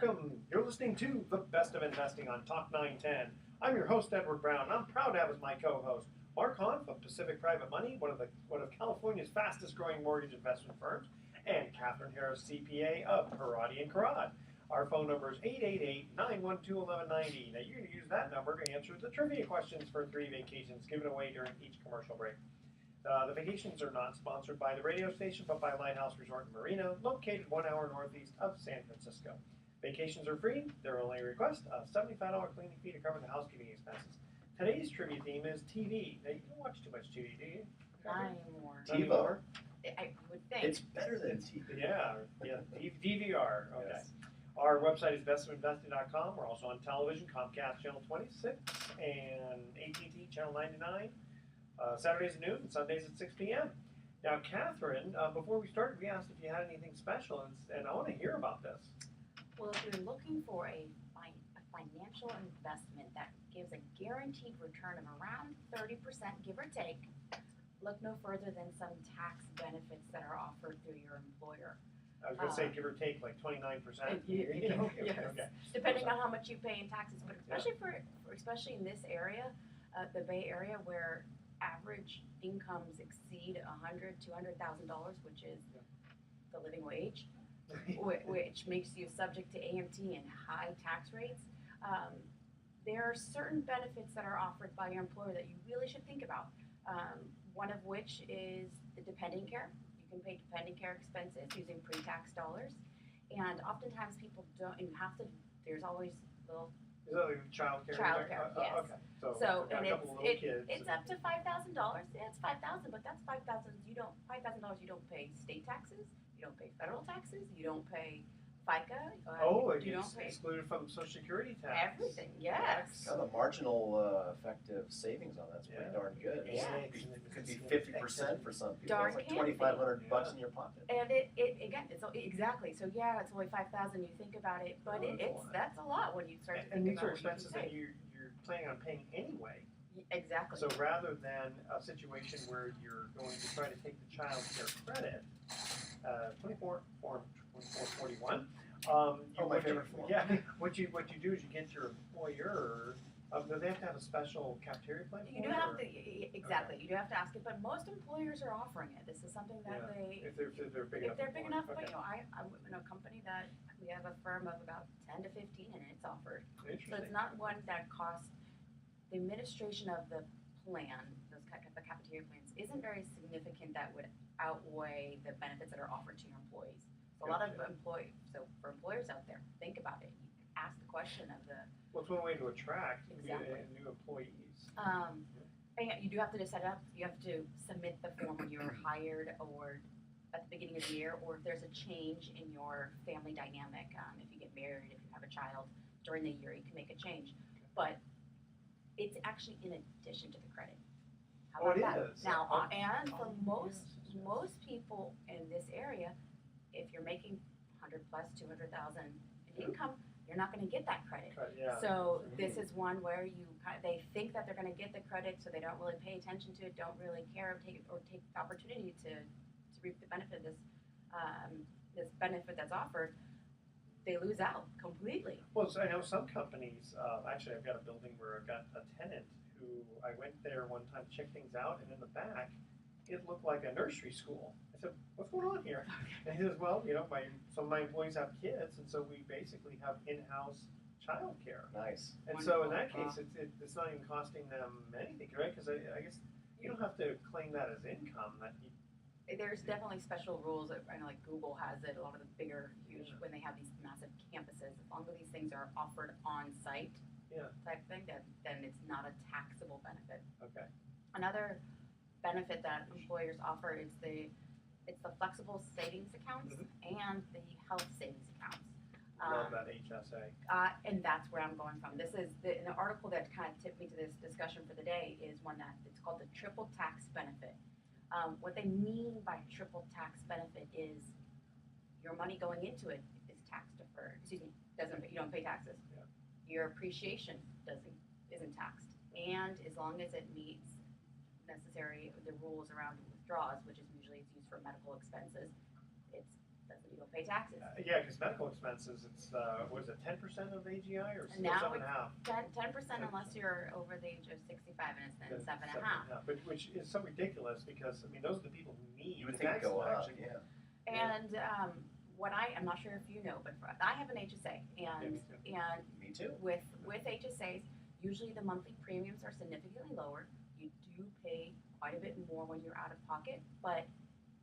Welcome. You're listening to The Best of Investing on Talk 910. I'm your host, Edward Brown. I'm proud to have as my co-host Mark Hanf of Pacific Private Money, one of California's fastest growing mortgage investment firms, and Kathryn Harris, CPA of Parati and Karad. Our phone number is 888-912-1190. Now, you're going to use that number to answer the trivia questions for 3 vacations given away during each commercial break. The vacations are not sponsored by the radio station, but by Lighthouse Resort and Marina, located 1 hour northeast of San Francisco. Vacations are free. Their only request, a $75 cleaning fee to cover the housekeeping expenses. Today's trivia theme is TV. Now, you don't watch too much TV, do you? Not anymore. TiVo. I would think. It's better than TV. Yeah, DVR. Okay. Yes. Our website is bestofinvesting.com. We're also on television, Comcast Channel 26 and AT&T Channel 99. Saturdays at noon and Sundays at 6 p.m. Now, Kathryn, before we started, we asked if you had anything special, and I want to hear about this. Well, if you're looking for a financial investment that gives a guaranteed return of around 30%, give or take, look no further than some tax benefits that are offered through your employer. I was going to say give or take like 29%. Yes. Okay. Depending on how much you pay in taxes, but especially in this area, the Bay Area, where average incomes exceed $200,000, which is the living wage, which makes you subject to AMT and high tax rates. There are certain benefits that are offered by your employer that you really should think about. One of which is the dependent care. You can pay dependent care expenses using pre-tax dollars, and oftentimes people don't. You have to. There's always little. Is that like child care? Childcare, yes. Okay. So got and a couple little kids. it's up to $5,000. Yeah, it's $5,000, but that's $5,000. You don't $5,000. You don't pay state taxes. You don't pay federal taxes. You don't pay FICA. You don't pay excluded from Social Security tax. everything. Yes. Kind of marginal effective savings on that's pretty darn good. Yeah. It could be 50% for some people. Darn It's like can be. $2,500 in your pocket. And it again, it's exactly. So yeah, it's only $5,000. You think about it, but that's a lot when you start to think And these about are what you expenses can that pay. you're planning on paying an41. Exactly. So rather than a situation where you're going to try to take the child care credit, 2441. My favorite form. Yeah, what you do is you get your employer. Do they have to have a special cafeteria plan? You do have to exactly. Okay. You do have to ask it, but most employers are offering it. This is something that if they're big enough. If they're big enough, okay. but I'm in a company that we have a firm of about 10 to 15, and it's offered. Interesting. So it's not one that costs. The administration of the plan, the cafeteria plans, isn't very significant. That would outweigh the benefits that are offered to your employees. So a lot of for employers out there, think about it. You ask the question of the. Well, it's one way to attract Exactly. new employees. And you do have to set up. You have to submit the form when you're hired, or at the beginning of the year, or if there's a change in your family dynamic. If you get married, if you have a child during the year, you can make a change. But it's actually in addition to the credit. How about that? Is. Now, and for most people in this area, if you're making 100 plus 200,000 in income, you're not going to get that credit. Yeah. So this is one where they think that they're going to get the credit, so they don't really pay attention to it, don't really care, or take the opportunity to reap the benefit of this benefit that's offered. They lose out completely. Well, so I know some companies, actually I've got a building where I've got a tenant who, I went there one time to check things out, and in the back, it looked like a nursery school. I said, what's going on here? And he says, well, some of my employees have kids, and so we basically have in-house child care. Nice. And so in that case, it's not even costing them anything, right? Because I guess you don't have to claim that as income. There's definitely special rules. I know, like Google has it. A lot of the bigger, huge, when they have these massive campuses, as long as these things are offered on site, type thing, then it's not a taxable benefit. Okay. Another benefit that employers offer is the flexible savings accounts and the health savings accounts. Love that HSA. And that's where I'm going from. This is the article that kind of tipped me to this discussion for the day is one that it's called the triple tax benefit. What they mean by triple tax benefit is your money going into it is tax deferred. Excuse me, you don't pay taxes. Yeah. Your appreciation isn't taxed, and as long as it meets the rules around withdrawals, which is usually it's used for medical expenses, you don't don't pay taxes. Yeah, because medical expenses, it's, what is it, 10% of AGI or still Now 7.5%? 10% unless you're over the age of 65, and it's then 7.5. But which is so ridiculous because, I mean, those are the people who need You would the think it'd tax go up, deduction. yeah. And I'm not sure if you know, but I have an HSA, and me too. and Me too. with HSAs, usually the monthly premiums are significantly lower. You do pay quite a bit more when you're out of pocket, but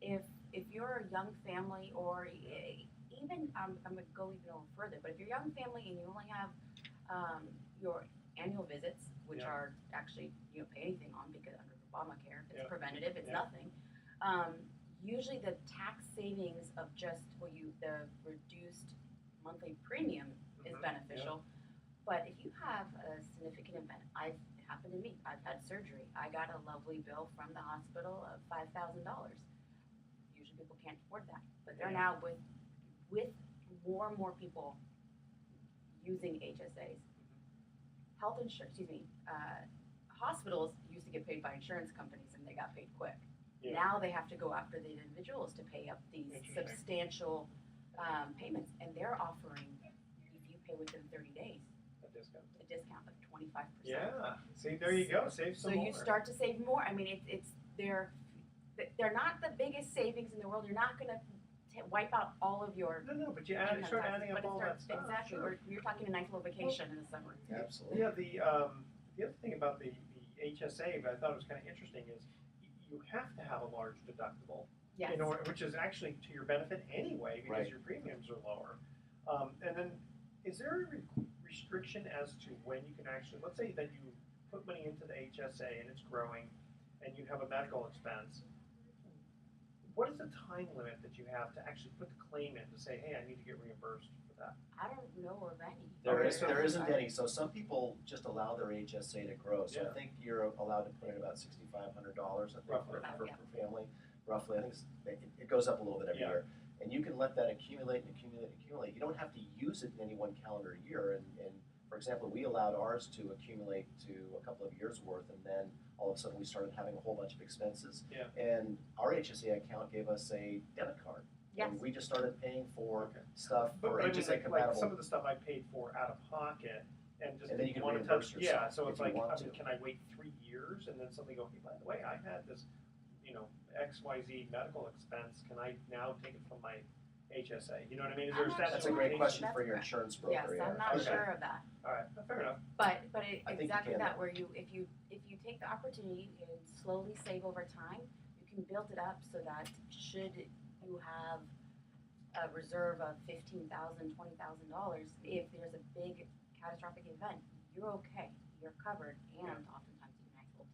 if you're a young family, or even I'm gonna go even a little further, but if you're a young family and you only have your annual visits, which Yeah. are actually you don't pay anything on because under Obamacare, it's Yeah. preventative, it's Yeah. nothing. Usually the tax savings of just the reduced monthly premium is Mhm. beneficial. But if you have a significant event, it happened to me. I've had surgery. I got a lovely bill from the hospital of $5,000. Usually people can't afford that, but they're Yeah. now with more and more people using HSAs. Health insurance, hospitals used to get paid by insurance companies, and they got paid quick. Yeah. Now they have to go after the individuals to pay up these Interesting. substantial payments, and they're offering, if you pay within 30 days, A discount. a discount of 25%. Yeah. See, there you go. Save So some more. you start to save more. I mean, they're not the biggest savings in the world. You're not going to wipe out all of your No, but you income start taxes, adding up but it all that starts stuff. exactly. Sure. You're talking a nice little vacation in the summer. Absolutely. Yeah, the other thing about the HSA, but I thought it was kind of interesting, is you have to have a large deductible Yes. in order, which is actually to your benefit anyway because Right. your premiums are lower. And then, is there a restriction as to when you can actually, let's say that you put money into the HSA and it's growing, and you have a medical expense? What is the time limit that you have to actually put the claim in to say, hey, I need to get reimbursed for that? I don't know of any. There isn't any. So some people just allow their HSA to grow. So Yeah. I think you're allowed to put in about $6,500. I think Roughly. for family, roughly. I think it goes up a little bit every Yeah. year, and you can let that accumulate and accumulate and accumulate. You don't have to use it in any one calendar year. And for example, we allowed ours to accumulate to a couple of years worth, and then all of a sudden we started having a whole bunch of expenses. Yeah. And our HSA account gave us a debit card. Yes. And we just started paying for Okay. stuff But for I mean, HSA like compatible. some of the stuff I paid for out of pocket, and just And then you didn't can want to reimburse touch. yourself Yeah, so if it's you like, want I mean, to. can I wait 3 years and then suddenly go, hey, by the way, I had this, XYZ medical expense. Can I now take it from my HSA? You know what I mean? Is there I'm a not statute That's a sure. great limitation? question That's for your correct. insurance broker. Yes, yeah. I'm not Okay. sure of that. All right, fair enough. But I think you exactly can. that, where if you take the opportunity and slowly save over time, you can build it up so that should you have a reserve of $15,000, $20,000, if there's a big catastrophic event, you're okay, you're covered, and oftentimes you can nice little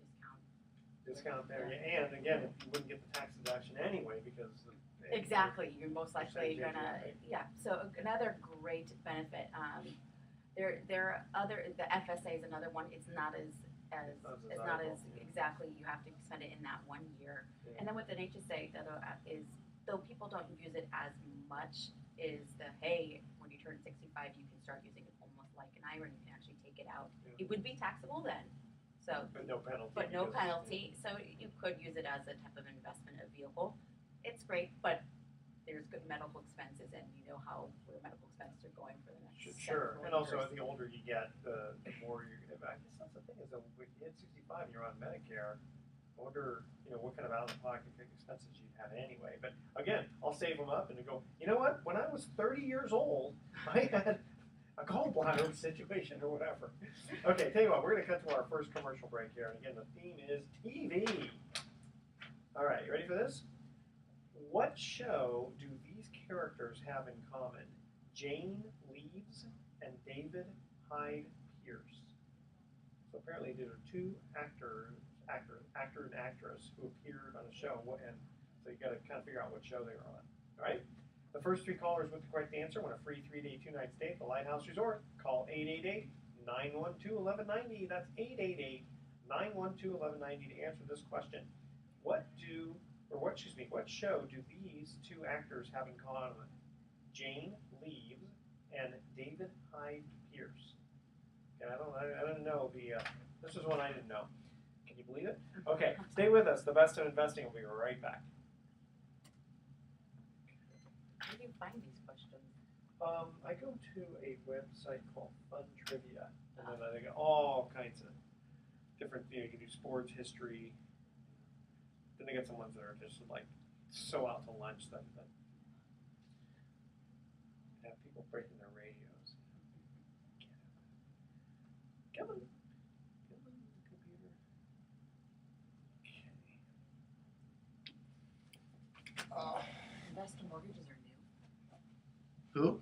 Discount there, yeah. And again, you wouldn't get the tax deduction anyway because Exactly, you're most likely Percentage, gonna, right. yeah, so another great benefit, there are other, the FSA is another one, it's not as desirable, yeah. exactly, you have to spend it in that 1 year. Yeah. And then with an HSA, the other is, though people don't use it as much, is hey, when you turn 65, you can start using it almost like an IRA, and you can actually take it out. Yeah. It would be taxable then, so, But no penalty. but no because- penalty, so you could use it as a type of investment, a vehicle. It's great, but there's good medical expenses, and you know where medical expenses are going for the next Sure, several and also years. the older you get, the more you. I guess that's the thing is that when you hit 65 and you're on Medicare, I wonder what kind of out-of-pocket expenses you have anyway. But again, I'll save them up and go. You know what? When I was 30 years old, I had a gallbladder situation or whatever. Okay, tell you what, we're going to cut to our first commercial break here, and again, the theme is TV. All right, you ready for this? What show do these characters have in common? Jane Leaves and David Hyde Pierce. So apparently there are two actor and actress who appeared on a show, and so you got to kind of figure out what show they were on. All right. The first three callers with the correct answer win a free 3-day, 2-night stay at the Lighthouse Resort. Call 888-912-1190. That's 888-912-1190 to answer this question. What show do these two actors have in common? Jane Leaves and David Hyde Pierce. Okay, I don't know this is one I didn't know. Can you believe it? Okay, stay with us. The best of investing will be right back. Maybe find these questions? I go to a website called Fun Trivia, and then I get all kinds of different, you can do sports, history. Then they get some ones that are just like so out to lunch that have people breaking their radios. Come on, computer. Okay. Investor mortgages are new. Who?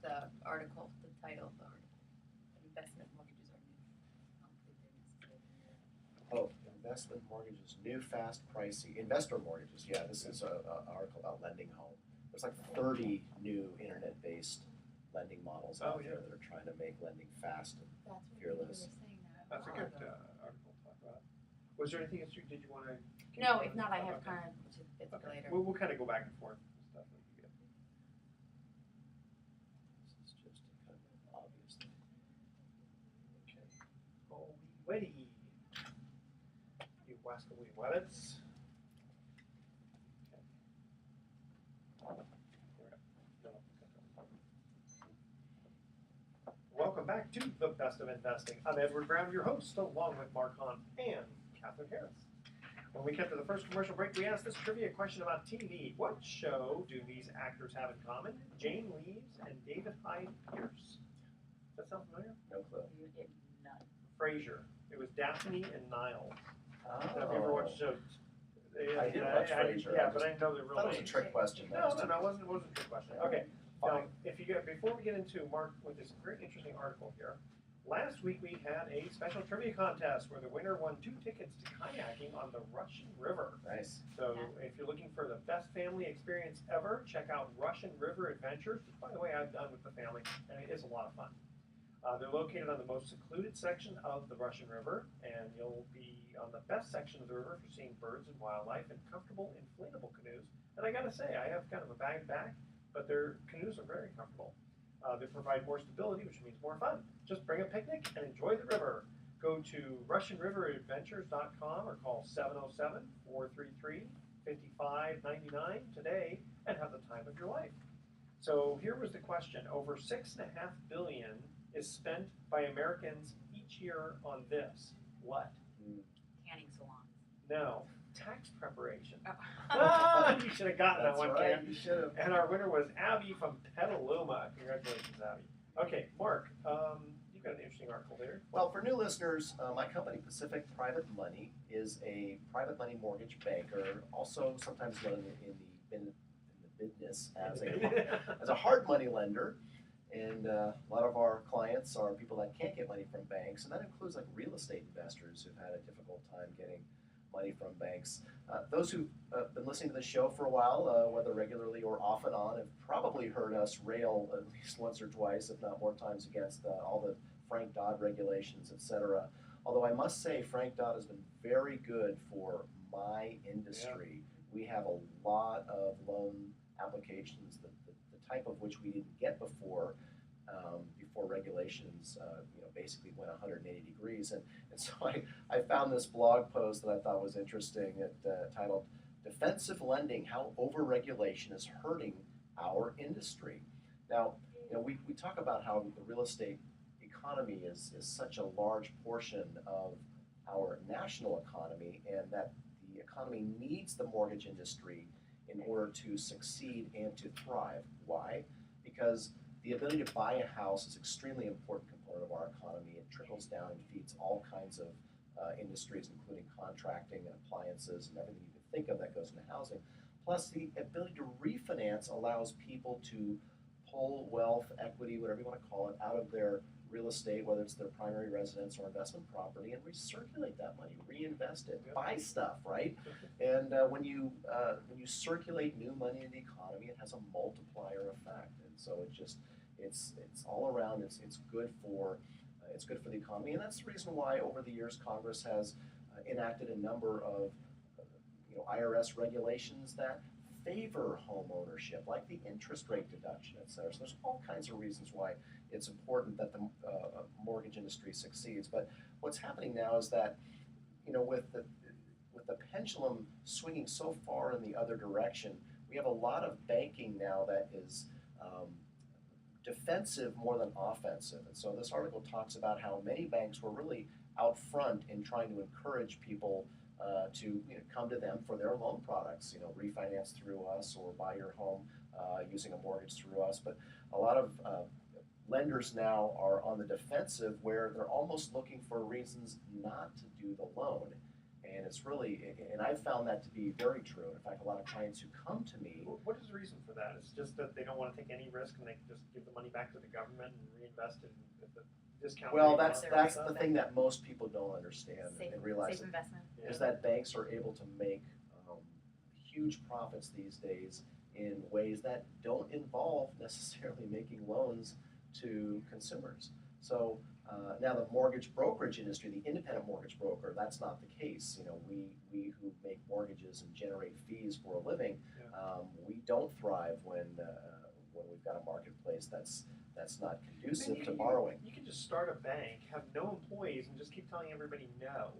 The article, the title of the article. Investment mortgages are new. I don't think they're necessarily new. Oh, investment mortgages, new, fast, pricey. Investor mortgages, yeah, this is an article about lending home. There's like 30 new internet-based lending models out there that are trying to make lending fast and That's what fearless. they were saying that. That's a good article to talk about. Was there anything else did you want to? No, if not, I have Okay. kind of, it's Okay. later. We'll kind of go back and forth and stuff. This is just a kind of an obvious thing. Okay. Oh, ready. You wascally weddits. Welcome back to The Best of Investing. I'm Edward Brown, your host, along with Mark Hunt and Kathryn Harris. When we get to the first commercial break, we asked this trivia question about TV. What show do these actors have in common? Jane Leeves and David Hyde Pierce. Does that sound familiar? No clue. You get none. Frasier. It was Daphne and Niles. Oh. Have you ever watched the show? I did watch Frasier. Yeah, but I didn't know the I real thought it was a names. trick question. No, it wasn't a trick question. Okay. Now, Fine. before we get into Mark with this very interesting article here, last week we had a special trivia contest where the winner won 2 tickets to kayaking on the Russian River. Nice. So if you're looking for the best family experience ever, check out Russian River Adventures, which, by the way, I've done with the family, and it is a lot of fun. They're located on the most secluded section of the Russian River, and you'll be on the best section of the river for seeing birds and wildlife and comfortable inflatable canoes. And I gotta say, I have kind of a bag back, but their canoes are very comfortable. They provide more stability, which means more fun. Just bring a picnic and enjoy the river. Go to RussianRiverAdventures.com or call 707-433-5599 today and have the time of your life. So here was the question. Over $6.5 billion is spent by Americans each year on this. What? Tanning salons. No. Tax preparation. Oh. You should have gotten that one, right. Ken. You should have. And our winner was Abby from Petaluma. Congratulations, Abby. Okay, Mark, you've got an interesting article there. Well, for new listeners, my company, Pacific Private Money, is a private money mortgage banker, also sometimes known in the business as a hard money lender. And a lot of our clients are people that can't get money from banks, and that includes like real estate investors who've had a difficult time getting money from banks. Those who've been listening to the show for a while, whether regularly or off and on, have probably heard us rail at least once or twice, if not more times, against all the Frank Dodd regulations, etc. Although I must say, Frank Dodd has been very good for my industry. Yeah. We have a lot of loan applications, the type of which we didn't get before regulations basically went 180 degrees. And so I found this blog post that I thought was interesting, titled "Defensive Lending: How Overregulation is Hurting Our Industry." Now, we talk about how the real estate economy is such a large portion of our national economy, and that the economy needs the mortgage industry in order to succeed and to thrive. Why? Because the ability to buy a house is an extremely important component of our economy. It trickles down and feeds all kinds of industries, including contracting and appliances and everything you can think of that goes into housing. Plus, the ability to refinance allows people to pull wealth, equity, whatever you want to call it, out of their real estate, whether it's their primary residence or investment property, and recirculate that money, reinvest it, buy stuff, right? And when you circulate new money in the economy, it has a multiplier effect, and so it's all around. It's good for the economy, and that's the reason why over the years Congress has enacted a number of IRS regulations that favor home ownership, like the interest rate deduction, et cetera. So there's all kinds of reasons why it's important that the mortgage industry succeeds. But what's happening now is that, with the pendulum swinging so far in the other direction, we have a lot of banking now that is defensive more than offensive. And so this article talks about how many banks were really out front in trying to encourage people to come to them for their loan products, refinance through us or buy your home using a mortgage through us. But a lot of lenders now are on the defensive where they're almost looking for reasons not to do the loan. And it's really, and I've found that to be very true. In fact, a lot of clients who come to me. What is the reason for that? It's just that they don't want to take any risk and they can just give the money back to the government and reinvest it in the discount. Well, that's the thing that most people don't understand and realize Safe investment. is that banks are able to make huge profits these days in ways that don't involve necessarily making loans to consumers. So now the mortgage brokerage industry, the independent mortgage broker, that's not the case. We who make mortgages and generate fees for a living, we don't thrive when we've got a marketplace that's not conducive to borrowing. You can just start a bank, have no employees, and just keep telling everybody no,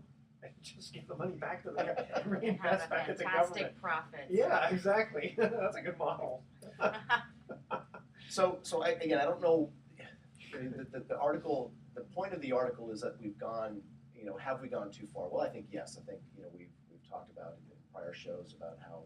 and just give the money back to them and reinvest back at the government. Fantastic profits. Yeah, exactly. That's a good model. So I don't know. The article, the point of the article is that we've gone, have we gone too far? Well, I think yes. I think we've talked about in prior shows about how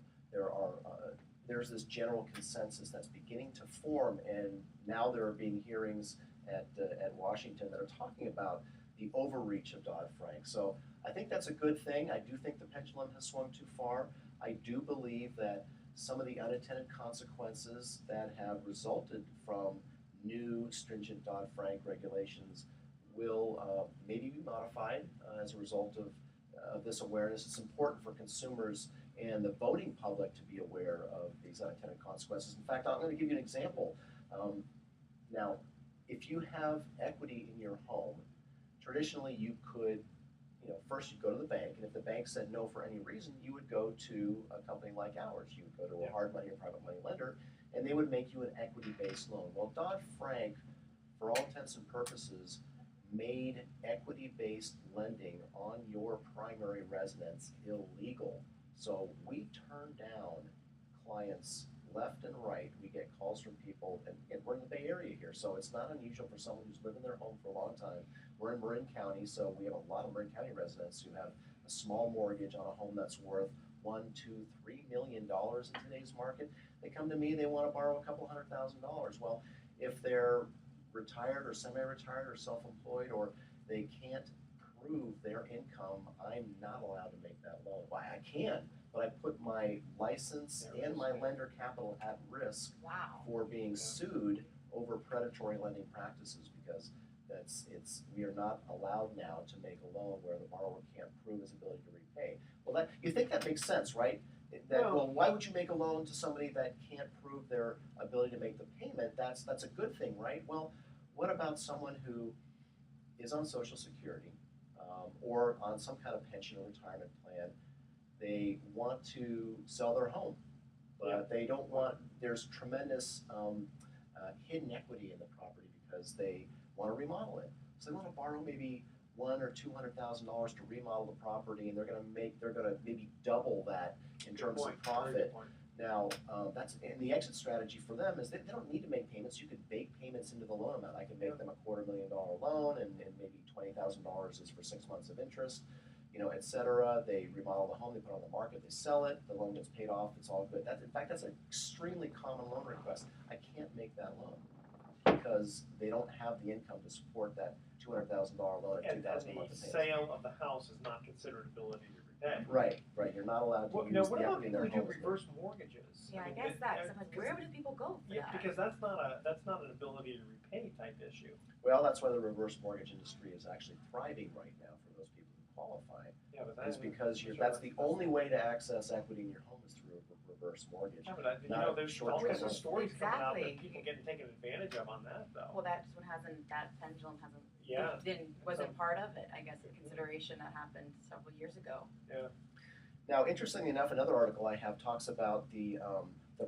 there's this general consensus that's beginning to form, and now there are being hearings at Washington that are talking about the overreach of Dodd-Frank. So I think that's a good thing. I do think the pendulum has swung too far. I do believe that some of the unintended consequences that have resulted from new stringent Dodd-Frank regulations will maybe be modified as a result of this awareness. It's important for consumers and the voting public to be aware of these unintended consequences. In fact, I'm going to give you an example. Now, if you have equity in your home, traditionally you could, first you'd go to the bank, and if the bank said no for any reason, you would go to a company like ours. You would go to a hard money or private money lender, and they would make you an equity-based loan. Well, Dodd-Frank, for all intents and purposes, made equity-based lending on your primary residence illegal. So we turn down clients left and right. We get calls from people, and we're in the Bay Area here, so it's not unusual for someone who's lived in their home for a long time. We're in Marin County, so we have a lot of Marin County residents who have a small mortgage on a home that's worth $1, $2, $3 million in today's market. They come to me, they want to borrow a couple $100,000. Well, if they're retired or semi-retired or self-employed, or they can't prove their income, I'm not allowed to make that loan. Why? I can, but I put my license and my lender capital at risk for being sued over predatory lending practices, because we are not allowed now to make a loan where the borrower can't prove his ability to repay. Well, you think that makes sense, right? Well, why would you make a loan to somebody that can't prove their ability to make the payment? That's a good thing, right? Well, what about someone who is on Social Security or on some kind of pension or retirement plan? They want to sell their home, but they don't want. There's tremendous hidden equity in the property because they want to remodel it. So they want to borrow maybe $100,000 or $200,000 to remodel the property, and they're going to maybe double that in terms of profit. Now, and the exit strategy for them is they don't need to make payments. You could bake payments into the loan amount. I can make them a $250,000 loan, and maybe $20,000 is for 6 months of interest, et cetera. They remodel the home, they put it on the market, they sell it, the loan gets paid off, it's all good. In fact, that's an extremely common loan request. I can't make that loan because they don't have the income to support that $200,000 loan at $2,000 a month. And the sale of the house is not considered ability to repay. Right. You're not allowed to use the equity in their home. What about people who do reverse mortgages? Yeah, I guess that's where do people go for that? Because that's not an ability to repay type issue. Well, that's why the reverse mortgage industry is actually thriving right now for those people who qualify. Yeah, but is because that's the only way to access equity in your home is through a reverse mortgage. Yeah, but there's all kinds of stories coming out that people getting taken advantage of on that, though. Well, that pendulum hasn't. Wasn't part of it. I guess the consideration that happened several years ago. Yeah. Now, interestingly enough, another article I have talks about the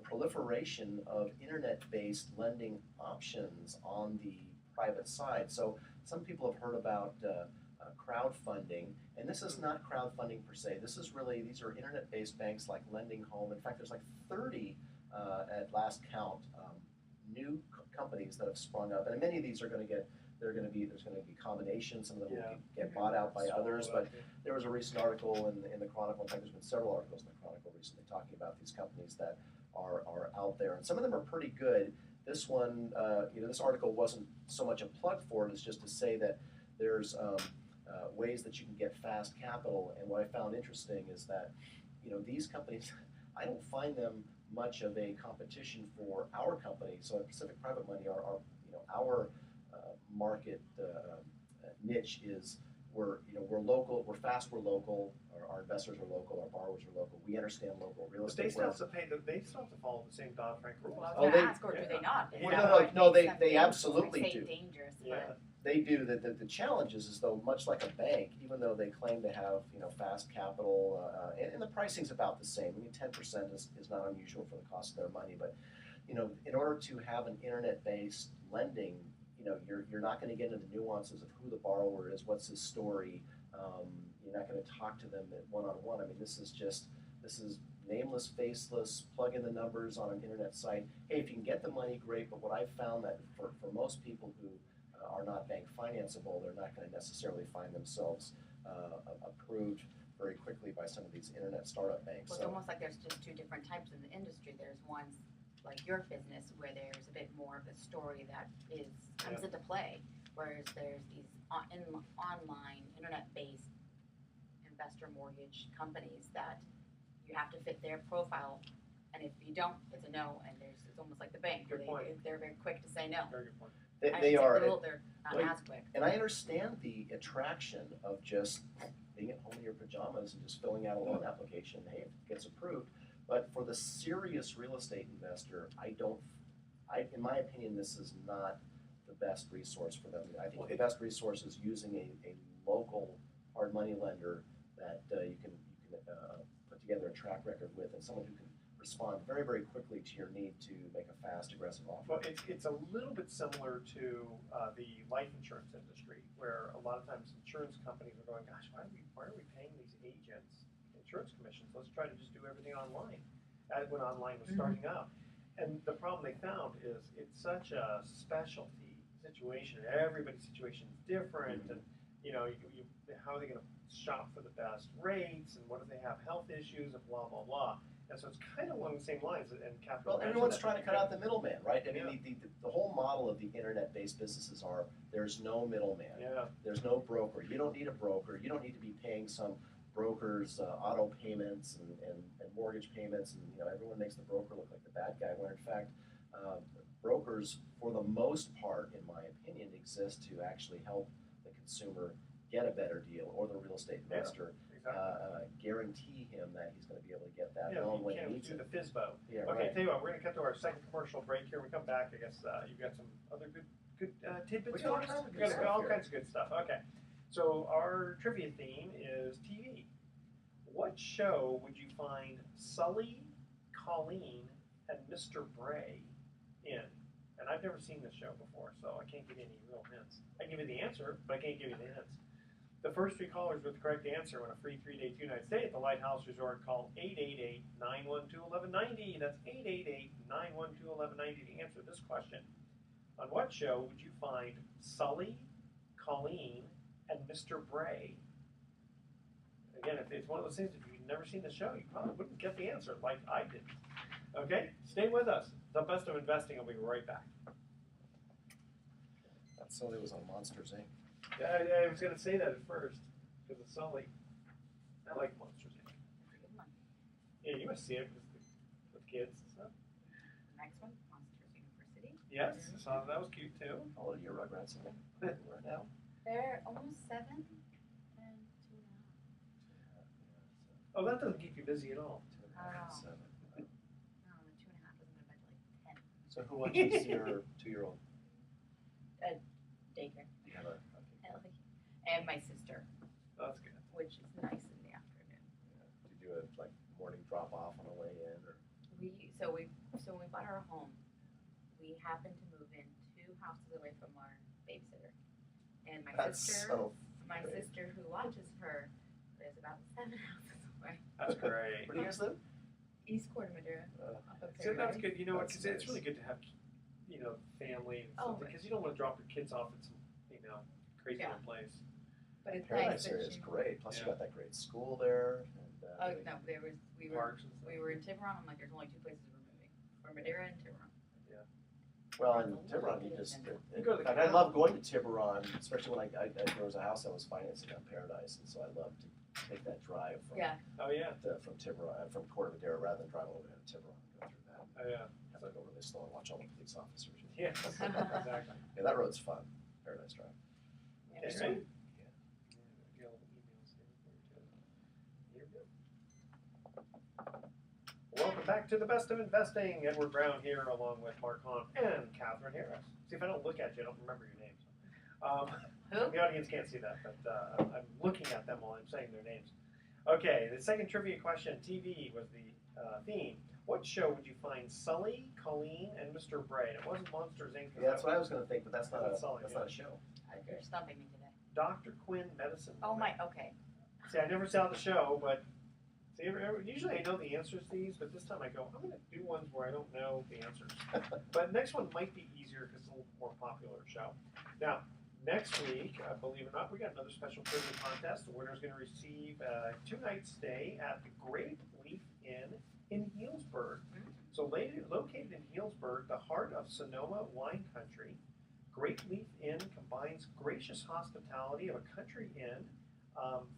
proliferation of internet-based lending options on the private side. So some people have heard about crowdfunding, and this is not crowdfunding per se. These are internet-based banks like Lending Home. In fact, there's like 30 at last count, new companies that have sprung up, and many of these are going to get. There's going to be combinations. Some of them will get bought out by others. But there was a recent article in the Chronicle. In fact, there's been several articles in the Chronicle recently talking about these companies that are out there, and some of them are pretty good. This one, this article wasn't so much a plug for it as just to say that there's ways that you can get fast capital. And what I found interesting is that, these companies, I don't find them much of a competition for our company. So at Pacific Private Money, our market niche is we're local, we're fast, we're local. Our investors are local, our borrowers are local. We understand local real But estate. they still have to pay. They still have to follow the same Dodd-Frank rules. Well, I Oh, was they- gonna ask, or do they not? No, they absolutely say do. dangerous, Yeah. but They do. The challenge is though, much like a bank, even though they claim to have fast capital, and the pricing's about the same. I mean, 10% is not unusual for the cost of their money, but in order to have an internet-based lending, you're not going to get into the nuances of who the borrower is, what's his story. You're not going to talk to them one-on-one. I mean, this is nameless, faceless, plug in the numbers on an internet site. Hey, if you can get the money, great, but what I've found that for most people who are not bank financeable, they're not going to necessarily find themselves approved very quickly by some of these internet startup banks. well, it's almost like there's just two different types in the industry. There's ones like your business where there's a bit more of a story that comes into play, whereas there's these online internet-based investor mortgage companies that you have to fit their profile, and if you don't, it's a no. And it's almost like the bank where Good point. they're very quick to say no. Very good point. They are. They're not Like- as quick. And I understand the attraction of just being at home in your pajamas and just filling out a loan application. Hey, if it gets approved. But for the serious real estate investor, in my opinion, this is not the best resource for them. I think the best resource is using a local hard money lender that you can put together a track record with, and someone who can respond very, very quickly to your need to make a fast, aggressive offer. Well, it's a little bit similar to the life insurance industry, where a lot of times insurance companies are going, gosh, why are we paying these agents insurance commissions? Let's try to just do everything online. When online was starting out, and the problem they found is it's such a specialty situation. Everybody's situation is different, and how are they going to shop for the best rates, and what if they have health issues, and blah blah blah. And so it's kind of along the same lines. And Kathryn, Well, everyone's trying to cut out the middleman, right? I mean, Yeah. the whole model of the internet-based businesses are there's no middleman. Yeah. There's no broker. You don't need a broker. You don't need to be paying some broker's auto payments and mortgage payments, and everyone makes the broker look like the bad guy, when in fact brokers, for the most part, in my opinion, exist to actually help the consumer get a better deal, or the real estate investor guarantee him that he's going to be able to get that loan you when he can't needs do it. the FISBO. Yeah, Okay, right. tell you what, we're going to cut to our second commercial break here. When we come back, I guess you've got some other good tidbits. We got all for us? kinds of We good got stuff all here. kinds of good stuff. Okay, so our trivia theme is TV. What show would you find Sully, Colleen, and Mr. Bray in? And I've never seen this show before, so I can't give you any real hints. I can give you the answer, but I can't give you the hints. The first three callers with the correct answer win a free 3-day 2-night stay at the Lighthouse Resort. Call 888-912-1190. That's 888-912-1190 to answer this question. On what show would you find Sully, Colleen, and Mr. Bray? Again, if it's one of those things, if you've never seen the show, you probably wouldn't get the answer like I did. Okay? Stay with us. The Best of Investing. I'll be right back. That Sully was on Monsters, Inc. Yeah, I was going to say that at first because it's Sully. I like Monsters Inc. Yeah, you must see it with kids and stuff. Next one, Monsters University. Yes, I saw that was cute too. How old are your Rugrats right now? They're almost 7 and 2.5. Oh, that doesn't keep you busy at all. 2.5, 7. No, the 2.5 doesn't go to bed till like 10. So who watches your 2-year-old? Daycare. You have a And my sister, Oh, that's good. which is nice in the afternoon. do you do a morning drop off on the way in, or So when we bought our home, we happened to move in 2 houses away from our babysitter. And my that's sister great. who watches her lives about 7 houses away. That's great. Where do you guys live? East Court of Madeira. Up So there, that's right? good. You know what? That's Because it's nice. really good to have, family and Oh, something. Because you don't want to drop your kids off at some, crazy Yeah. little place. But it's Paradise nice area that is you. great. Plus, you Yeah. got that great school there. And, Oh no, we were Parks and stuff. we were in Tiburon. I'm like, there's only two places we're moving: for Madeira and Tiburon. Well, in Tiburon, you just. You go to the I canal. love going to Tiburon, especially when there was a house I was financing on Paradise, and so I love to take that drive from Yeah. Oh yeah. from Tiburon, from Corte Madera, rather than drive all the way to Tiburon and go through that. Oh yeah. Have to go really slow and watch all the police officers. Yeah. Exactly. Yeah, that road's fun. Paradise Drive. Okay, Yeah. great. Yeah. Get all the emails here for you, too. Here we go. Welcome back to the Best of Investing. Edward Brown here, along with Mark Hahn and Kathryn Harris. See, if I don't look at you, I don't remember your names. Who? The audience can't see that, but I'm looking at them while I'm saying their names. Okay, the second trivia question, TV was the theme. What show would you find Sully, Colleen, and Mr. Braid? It wasn't Monsters, Inc. Yeah, that's what I was going to think, but that's not That's a solid, that's yeah. not a show. You're stumping me today. Dr. Quinn Medicine Oh Woman. my. Okay. See, I never saw the show, but see, usually I know the answers to these, but this time I go, I'm going to do ones where I don't know the answers. But next one might be easier because it's a little more popular show. Now, next week, believe it or not, we got another special trivia contest. The winner is going to receive a 2-night stay at the Grape Leaf Inn in Healdsburg. So located in Healdsburg, the heart of Sonoma wine country, Grape Leaf Inn combines gracious hospitality of a country inn,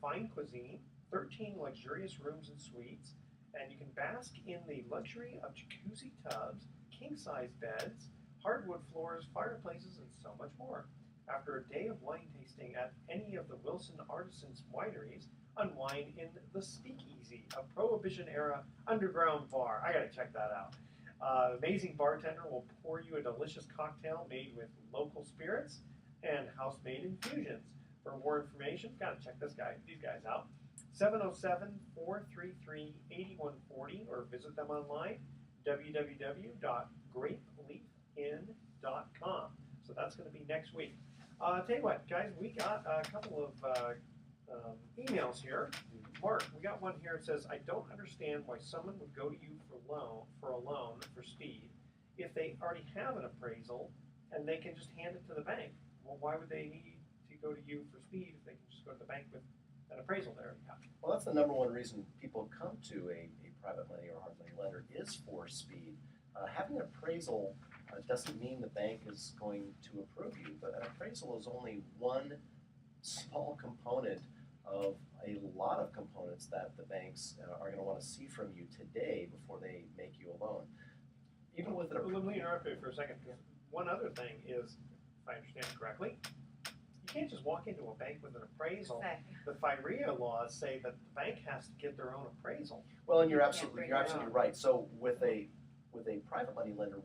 fine cuisine, 13 luxurious rooms and suites, and you can bask in the luxury of jacuzzi tubs, king-size beds, hardwood floors, fireplaces, and so much more. After a day of wine tasting at any of the Wilson Artisans wineries, unwind in the Speakeasy, a Prohibition-era underground bar. I gotta check that out. Amazing bartender will pour you a delicious cocktail made with local spirits and house-made infusions. For more information, gotta check these guys out. 707-433-8140 or visit them online, www.grapeleafinn.com. So that's going to be next week. Tell you what, guys, we got a couple of emails here. Mark, we got one here that says, I don't understand why someone would go to you for a loan for speed if they already have an appraisal and they can just hand it to the bank. Well, why would they need to go to you for speed if they can just go to the bank with an appraisal there? Well, that's the number one reason people come to a private money or hard money lender is for speed. Having an appraisal doesn't mean the bank is going to approve you, but an appraisal is only one small component of a lot of components that the banks are going to want to see from you today before they make you a loan. Even with an Let me interrupt you for a second. One other thing is, if I understand correctly, you can't just walk into a bank with an appraisal. The FIREA laws say that the bank has to get their own appraisal. Well, and you're can't absolutely bring it up. right. So with a private money lender,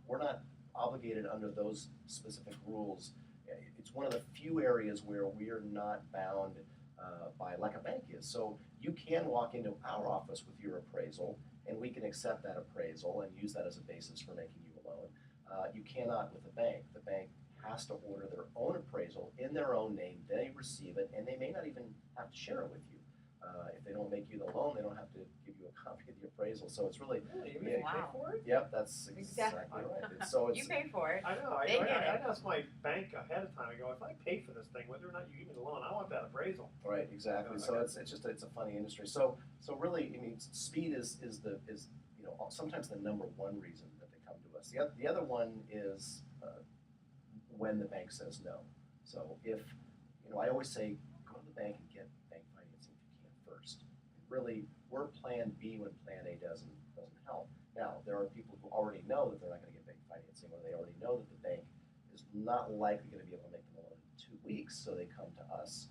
we're not obligated under those specific rules. It's one of the few areas where we're not bound by like a bank is. So you can walk into our office with your appraisal, and we can accept that appraisal and use that as a basis for making you a loan. You cannot with a bank. The bank has to order their own appraisal in their own name. They receive it, and they may not even have to share it with you. If they don't make you the loan, they don't have to give you a copy of the appraisal. So it's really, Really? You Yeah. pay Wow. for it? yep, that's Exactly. exactly right. So it's You pay for it. I know. They get I it. ask my bank ahead of time. I go, if I pay for this thing, whether or not you give me the loan, I want that appraisal. right, exactly. So it's a funny industry. So really, I mean, speed is sometimes the number one reason that they come to us. The other one is when the bank says no. So if I always say go to the bank and get bank financing if you can first. Really, we're Plan B when Plan A doesn't help. Now there are people who already know that they're not going to get bank financing, or they already know that the bank is not likely going to be able to make them a loan in 2 weeks, so they come to us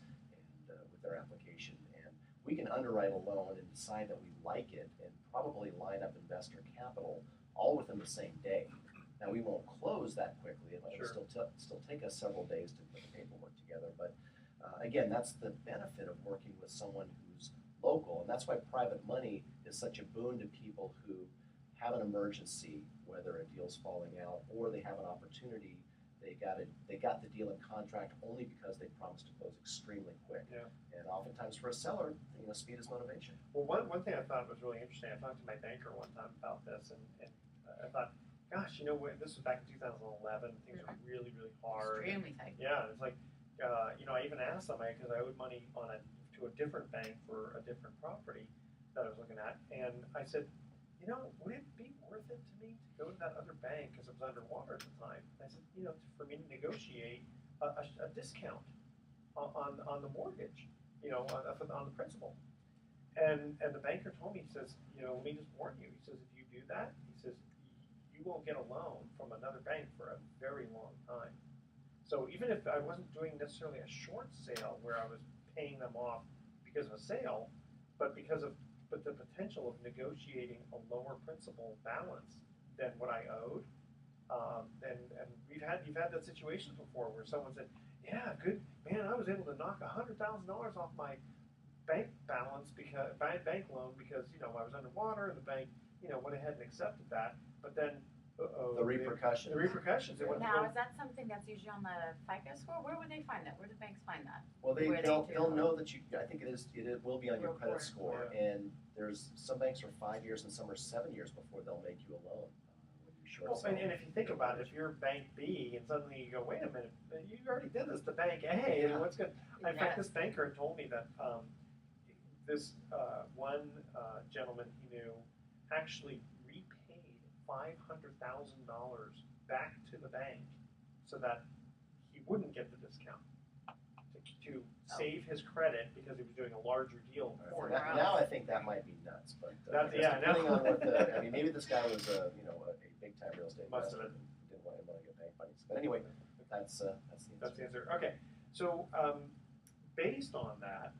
and with their application, and we can underwrite a loan and decide that we like it, and probably line up investor capital all within the same day. Now we won't close that quickly; it will Sure. still take us several days to put the paperwork together. But again, that's the benefit of working with someone who's local, and that's why private money is such a boon to people who have an emergency, whether a deal's falling out or they have an opportunity They got the deal in contract only because they promised to close extremely quick. Yeah. And oftentimes for a seller, speed is motivation. Well, one thing I thought was really interesting, I talked to my banker one time about this, and I thought, gosh, this was back in 2011, things were really, really hard. Extremely tight. Yeah, it's like, I even asked somebody, because I owed money to a different bank for a different property that I was looking at, and I said, would it be worth it to me to go to that other bank, because it was underwater at the time? I said, for me to negotiate a discount on the mortgage, on the principal. And the banker told me, he says, let me just warn you. He says, if you do that, he says, you won't get a loan from another bank for a very long time. So even if I wasn't doing necessarily a short sale where I was paying them off because of a sale, but the potential of negotiating a lower principal balance than what I owed, and you've had that situation before where someone said, yeah, good man, I was able to knock $100,000 off my bank balance bank loan because I was underwater and the bank went ahead and accepted that, but then The repercussions. Now, is that something that's usually on the FICO score? Where would they find that? Where do banks find that? Well, they'll know that I think it will be on your credit score, and there's some banks are 5 years and some are 7 years before they'll make you a loan. When you short sell. And if you think about it, if you're Bank B and suddenly you go, wait a minute, you already did this to Bank A, and what's good? In fact, this banker had told me that this one gentleman he knew actually repaid $500,000 back to the bank so that he wouldn't get the discount to save his credit because he was doing a larger deal. Now I think that might be nuts, but depending on what maybe this guy was a big time real estate investor and didn't want to get bank money. But anyway, that's the answer. Okay, so based on that,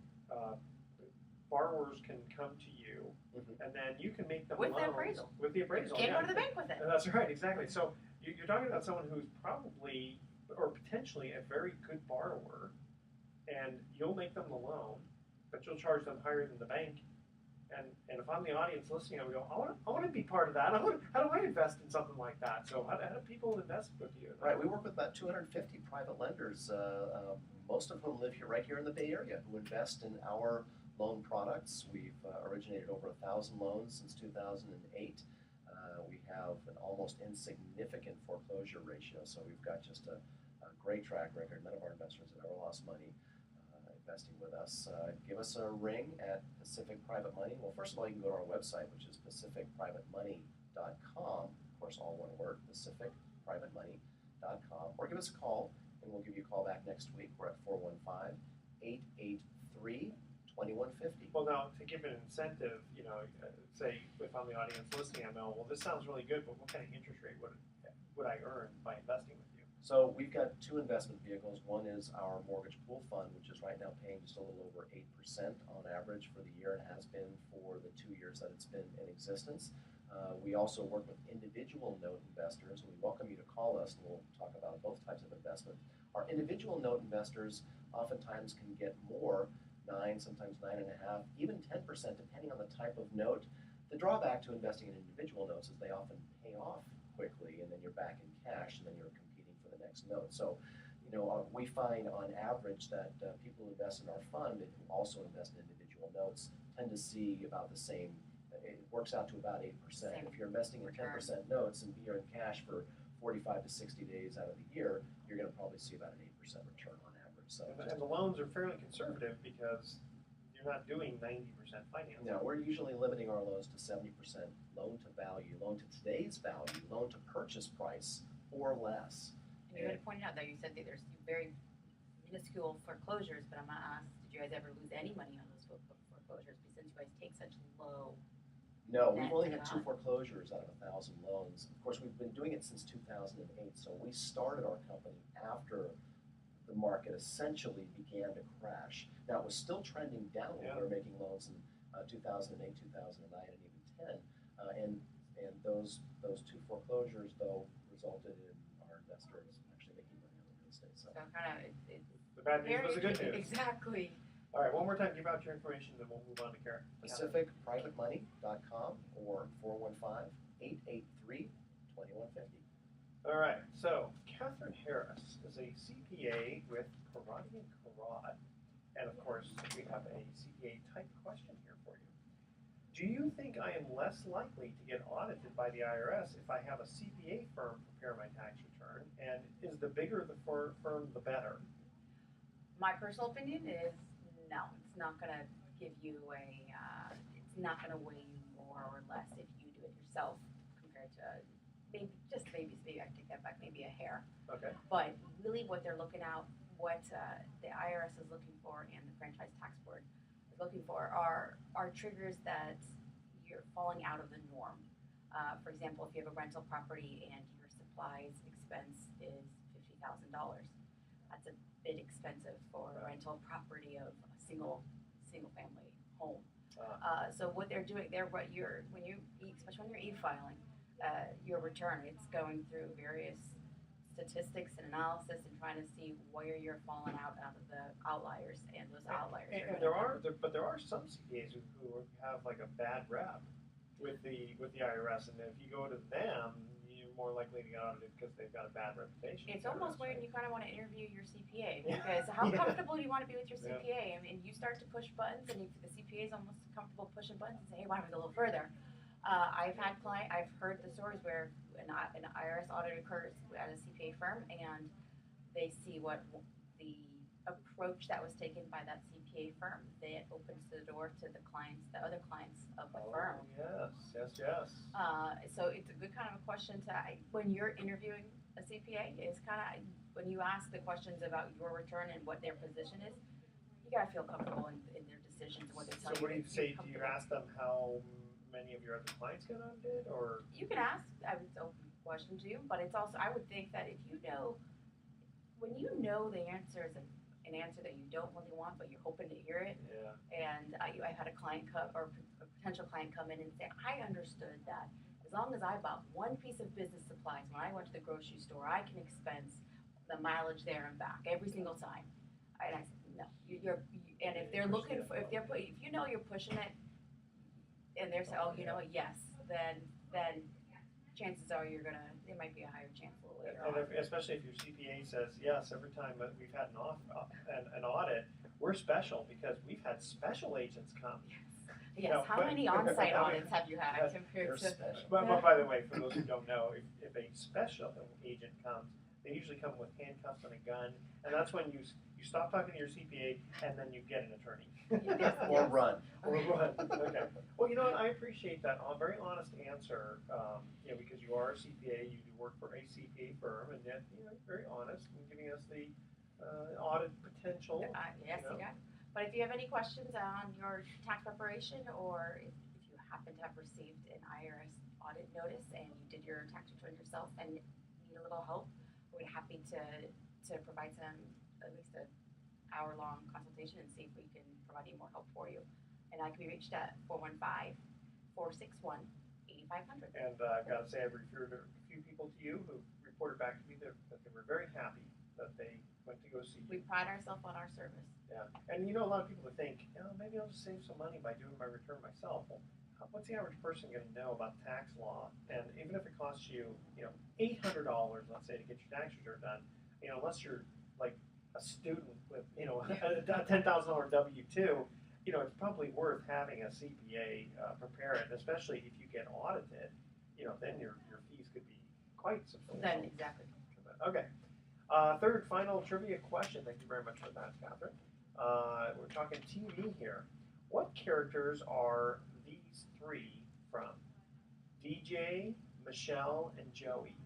borrowers can come to you, and then you can make them with loans the appraisal. With the appraisal, Can't go to the bank with it. That's right, exactly. So you're talking about someone who's probably or potentially a very good borrower, and you'll make them the loan, but you'll charge them higher than the bank. And if I'm the audience listening, I would go, I want to be part of that. How do I invest in something like that? So how do people invest with you? Right, we work with about 250 private lenders, most of whom live right here in the Bay Area, who invest in our loan products. We've originated over 1,000 loans since 2008. We have an almost insignificant foreclosure ratio, so we've got just a great track record. None of our investors have ever lost money investing with us. Give us a ring at Pacific Private Money. Well, first of all, you can go to our website, which is pacificprivatemoney.com. Of course, all one word, pacificprivatemoney.com. Or give us a call, and we'll give you a call back next week. We're at 415-883-2150. Well, now, to give an incentive, say if I'm the audience listening, I know, well, this sounds really good, but what kind of interest rate would I earn by investing with you? So we've got two investment vehicles. One is our mortgage pool fund, which is right now paying just a little over 8% on average for the year, and has been for the 2 years that it's been in existence. We also work with individual note investors, and we welcome you to call us, and we'll talk about both types of investment. Our individual note investors oftentimes can get more, 9, sometimes 9.5, even 10%, depending on the type of note. The drawback to investing in individual notes is they often pay off quickly, and then you're back in cash, and then you're competing for the next note. So, we find on average that people who invest in our fund and who also invest in individual notes tend to see about the same. It works out to about 8%. If you're investing in 10% notes and you're in cash for 45 to 60 days out of the year, you're going to probably see about an 8% return on average. So, and the loans are fairly conservative because you're not doing 90% financing. No, we're usually limiting our loans to 70% loan to value, loan to today's value, loan to purchase price, or less. And you had pointed out that you said that there's very minuscule foreclosures, but I'm going to ask, did you guys ever lose any money on those foreclosures since you guys take such low? No, we've only had 2 foreclosures out of 1,000 loans. Of course, we've been doing it since 2008, so we started our company after the market essentially began to crash. Now, it was still trending down when we were making loans in 2008, 2009, and even 10. And those 2 foreclosures, though, resulted in our investors actually making money on the real estate. So the bad news was the good news. Exactly. All right, one more time, give out your information, then we'll move on to Karen. PacificPrivateMoney.com or 415-883-2150. All right, so Kathryn Harris is a CPA with Karate and Karad. And of course, we have a CPA type question here for you. Do you think I am less likely to get audited by the IRS if I have a CPA firm prepare my tax return? And is the bigger the firm, the better? My personal opinion is no. It's not going to give you it's not going to weigh you more or less if you do it yourself compared to maybe I take that back, maybe a hair. Okay. But really what they're looking at, what the IRS is looking for and the Franchise Tax Board is looking for are triggers that you're falling out of the norm. For example, if you have a rental property and your supplies expense is $50,000, that's a bit expensive for a rental property of a single family home. So what they're doing, especially when you're e-filing your return, it's going through various statistics and analysis and trying to see where you're falling out of the outliers, and those outliers. And there are some CPAs who have like a bad rep with the IRS, and if you go to them, you're more likely to get audited because they've got a bad reputation. It's almost weird. You kind of want to interview your CPA because how comfortable do you want to be with your CPA? I mean, you start to push buttons, and the CPA is almost comfortable pushing buttons and say, "Hey, why don't we go a little further?" I've heard the stories where an IRS audit occurs at a CPA firm, and they see what the approach that was taken by that CPA firm. That opens the door to the other clients of the firm. Yes. So it's a good kind of a question when you're interviewing a CPA. Is kind of when you ask the questions about your return and what their position is. You gotta feel comfortable in their decisions and what they tell you. So what do you say? Do you ask them how many of your other clients get audited, or you can ask? It's an open question to you, but it's also I would think that if you know, when you know the answer is an answer that you don't really want, but you're hoping to hear it. Yeah. And I had a client a potential client come in and say, I understood that as long as I bought one piece of business supplies when I went to the grocery store, I can expense the mileage there and back every single time. And I said, no, and if they're looking for, if you know you're pushing it, and they're saying, yes, then chances are there might be a higher chance a little later on. Especially if your CPA says, yes, every time that we've had an audit, we're special because we've had special agents come. Yes. How many on-site audits have you had compared to? But by the way, for those who don't know, if a special agent comes, they usually come with handcuffs and a gun, and that's when you stop talking to your CPA and then you get an attorney. Or run. Okay. Well, you know what? I appreciate that very honest answer. Because you are a CPA, you do work for a CPA firm, and yet you're very honest in giving us the audit potential. Yes, you got it. But if you have any questions on your tax preparation, or if you happen to have received an IRS audit notice and you did your tax return yourself and need a little help, we're happy to provide at least an hour-long consultation and see if we can provide any more help for you. And I can be reached at 415-461-8500. And I've got to say, I've referred a few people to you who reported back to me that they were very happy that they went to go see you. We pride ourselves on our service. Yeah, and a lot of people would think, maybe I'll just save some money by doing my return myself. Well, what's the average person going to know about tax law? And even if it costs you, $800, let's say, to get your tax return done, unless you're like a student with, a $10,000 W-2, it's probably worth having a CPA prepare it, especially if you get audited. Then your fees could be quite substantial. Then exactly. Okay. Third, final trivia question. Thank you very much for that, Kathryn. We're talking TV here. What characters are these three from? DJ, Michelle, and Joey.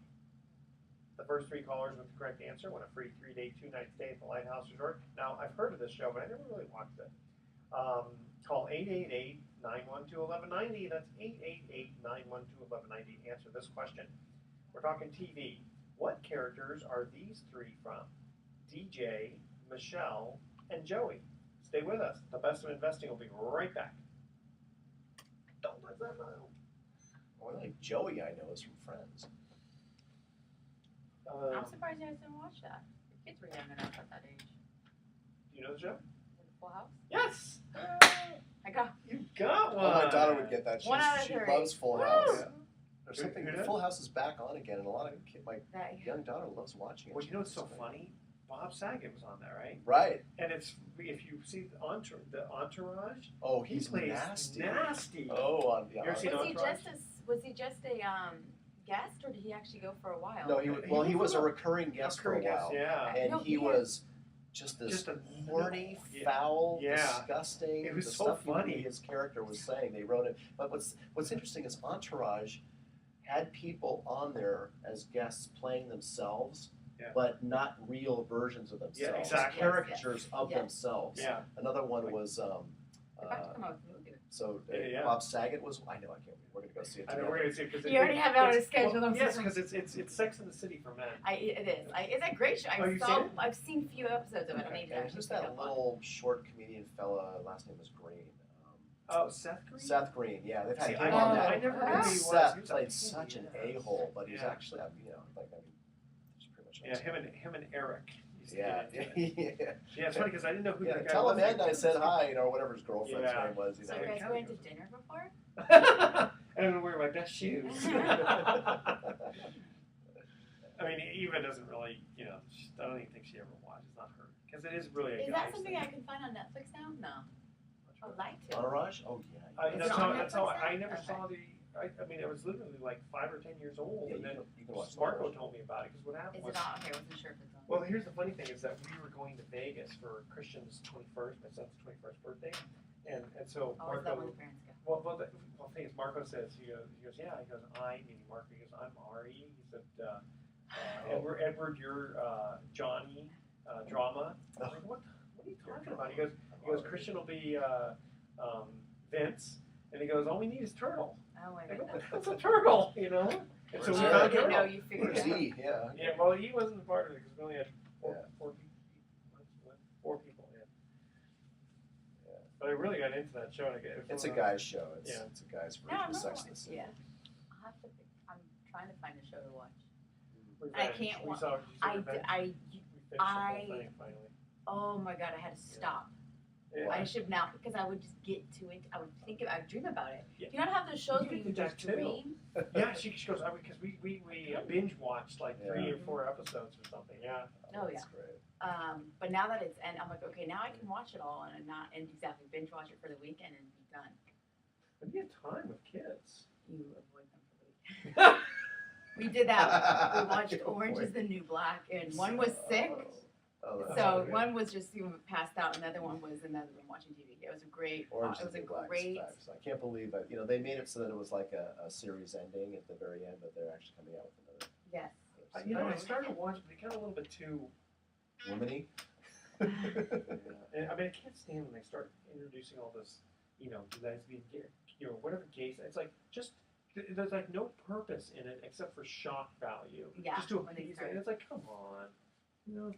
The first three callers with the correct answer win a free 3-day, 2-night stay at the Lighthouse Resort. Now, I've heard of this show, but I never really watched it. Call 888-912-1190. That's 888-912-1190. Answer this question. We're talking TV. What characters are these three from? DJ, Michelle, and Joey. Stay with us. The Best of Investing will be right back. Don't let that know. Only Joey I know is from Friends. I'm surprised you guys didn't watch that. Your kids were young enough at that age. Do you know the show? Full House? Yes! I got. You got one! Oh, my daughter would get that. One out of She three. loves Full House. There's something. Who The does? Full House is back on again, and a lot of my That, young daughter loves watching it. Well, you know what's so funny? Bob Saget was on there, right? Right. And it's if you see the Entourage, Oh, he he's plays nasty. nasty. Oh, on yeah. You ever seen Entourage? was he just a guest, or did he actually go for a while? No, he was a recurring guest for a while, yeah. and No, he he was just this Just a horny, yeah. foul, Yeah. disgusting. It was the so stuff funny. his character was saying. They wrote it, but what's interesting is Entourage had people on there as guests playing themselves, Yeah. but not real versions of themselves. Yeah, exactly. Caricatures of Yes. themselves. Yeah. Another one was They're about to come out with a movie. so Yeah. Bob Saget was. I know. I can't wait. We're gonna go see it I know together. we're gonna see it because You already have it on his schedule. Well, yes, because it's Sex in the City for men. It is. It's a great show. Oh, you've seen it? I've seen a few episodes of it. I need to And actually who's pick that up on it. little short comedian fella? Last name was Green. Oh, Seth Green. Seth Green. Yeah, they've had See, him I on never, that. I never knew who he was. Seth He was a played pain such in an the ass. a-hole, but he's Yeah. actually, he's pretty much. Yeah, him and Eric. used to Yeah, get into it. yeah. Yeah, it's funny because I didn't know who Yeah, the guy tell was. him Ed I said hi, or whatever his girlfriend's Yeah. name was. So you guys went to dinner before? I don't wear my best shoes. I mean, Eva doesn't really, I don't even think she ever watches. It's not her because it is really a Is guy's that something thing. I can find on Netflix now? No. I would like to. Entourage? Oh yeah. Is it That's on how Netflix I now? never Okay. saw the. I mean, I was literally like 5 or 10 years old, Yeah, and then you can watch Marco Entourage. told me about it because what happened Is was. it on? Okay, I wasn't sure if it's on. Well, here's the funny thing is that we were going to Vegas for Christian's 21st, my son's 21st birthday, and so Oh, is that Marco. when the parents go? Well, the thing is, Marco says he goes, yeah, he goes, meaning Marco, he goes, I'm Ari. He said, Edward, you're Johnny, drama. I was like, what are you talking about? He goes, Christian will be Vince, and he goes, all we need is Turtle. Oh, wait I a go, minute. what's a turtle? And so we Where's found I didn't know Turtle. you figured Where's it out. he? Yeah. Yeah, well, he wasn't a part of it because we only had four people. Yeah. But I really got into that show. And It's a guy's show. It's Yeah. it's a guy's version No, I'm of not Sex and watching. the City. Yeah. I'll have to. I'm trying to find a show to watch. Revenge. I can't We watch- saw, did you see Revenge? We finished the whole thing finally. Oh my god, I had to stop. Yeah. I should now because I would just get to it. I would dream about it. Yeah. Do you not have those shows You where can you do just that too. dream? Yeah, she goes, because we binge watched like 3 or 4 episodes or something. Yeah. Oh, That's yeah. great. But now that it's and I'm like, okay, now I can watch it all and not and exactly binge watch it for the weekend and be done. But you have time with kids. You avoid them for the weekend. We did that. We watched Orange is the New Black, and one was sick. Oh, that's So great. one was just passed out, and the other one was in the other room watching TV. It was a great. Orange it is was a the Black is great. facts. I can't believe it. They made it so that it was like a series ending at the very end, but they're actually coming out with another. Yes. I started watching, but it got a little bit too. Womany. And, I mean, I can't stand when they start introducing all this, lesbian, gay, whatever gay. It's like just there's like no purpose in it except for shock value. Yeah, Just to when they appease it. start. And it's like, come on.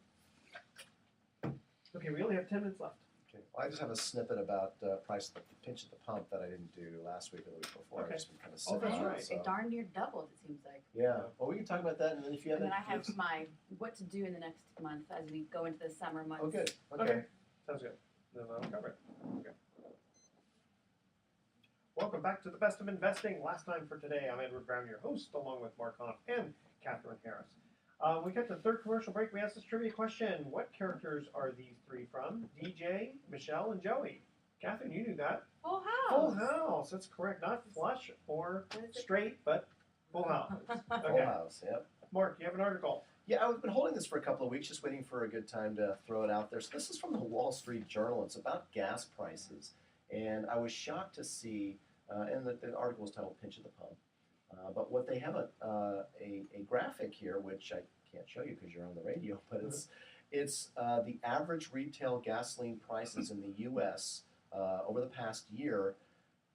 Okay, we only have 10 minutes left. Okay. Well, I just have a snippet about price at the pinch at the pump that I didn't do last week or the week before. Okay. I've just been kind of sick. that's on it, right. so- It darn near doubled. It seems like. Yeah. Well, we can talk about that, and then if you have And then I any- have my what to do in the next month as we go into the summer months. Oh, good. Okay. Okay. Sounds good. Then I'll cover it. Okay. Welcome back to the Best of Investing. Last time for today, I'm Edward Brown, your host, along with Mark Hoff and Kathryn Harris. We got the third commercial break. We asked this trivia question. What characters are these 3 from? DJ, Michelle, and Joey. Kathryn, you knew that. Full House. Full House. That's correct. Not flush or What is it? straight, but Full House. Full Okay. House. Yep. Mark, you have an article. Yeah, I've been holding this for a couple of weeks, just waiting for a good time to throw it out there. So this is from the Wall Street Journal. It's about gas prices, and I was shocked to see, and the article is titled "Pinch at the Pump." But what they have a graphic here, which I can't show you because you're on the radio, but it's the average retail gasoline prices in the U.S. Over the past year,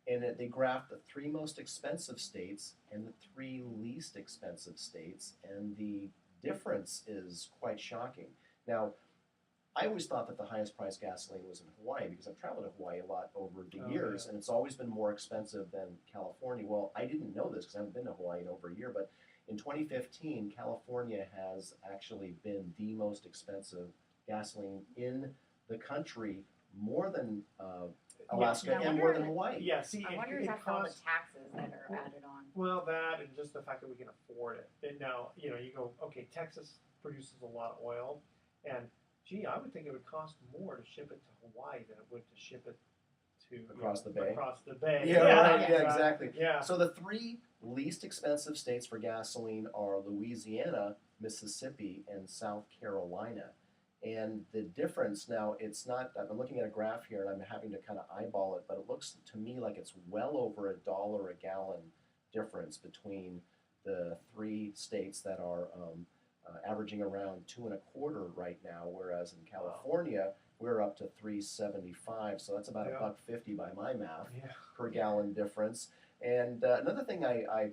and they graphed the 3 most expensive states and the 3 least expensive states, and the difference is quite shocking. Now, I always thought that the highest priced gasoline was in Hawaii because I've traveled to Hawaii a lot over the years, and it's always been more expensive than California. Well, I didn't know this because I haven't been to Hawaii in over a year, but in 2015, California has actually been the most expensive gasoline in the country, more than Alaska Yeah, I and more wonder- than Hawaii. Yeah, see, I wonder it if that's all the costs. taxes that are added on. Well, that and just the fact that we can afford it. And now, you know, you go, okay, Texas produces a lot of oil, and gee, I would think it would cost more to ship it to Hawaii than it would to ship it to Across the bay? Across the bay. Yeah, right. Yeah, right. exactly. Yeah. So the three least expensive states for gasoline are Louisiana, Mississippi, and South Carolina. And the difference now, it's not, I'm looking at a graph here and I'm having to kind of eyeball it, but it looks to me like it's well over $1 a gallon difference between the three states that are averaging around 2.25 right now, whereas in California, we're up to 3.75, so that's about $1.50 by my math per gallon difference. And another thing I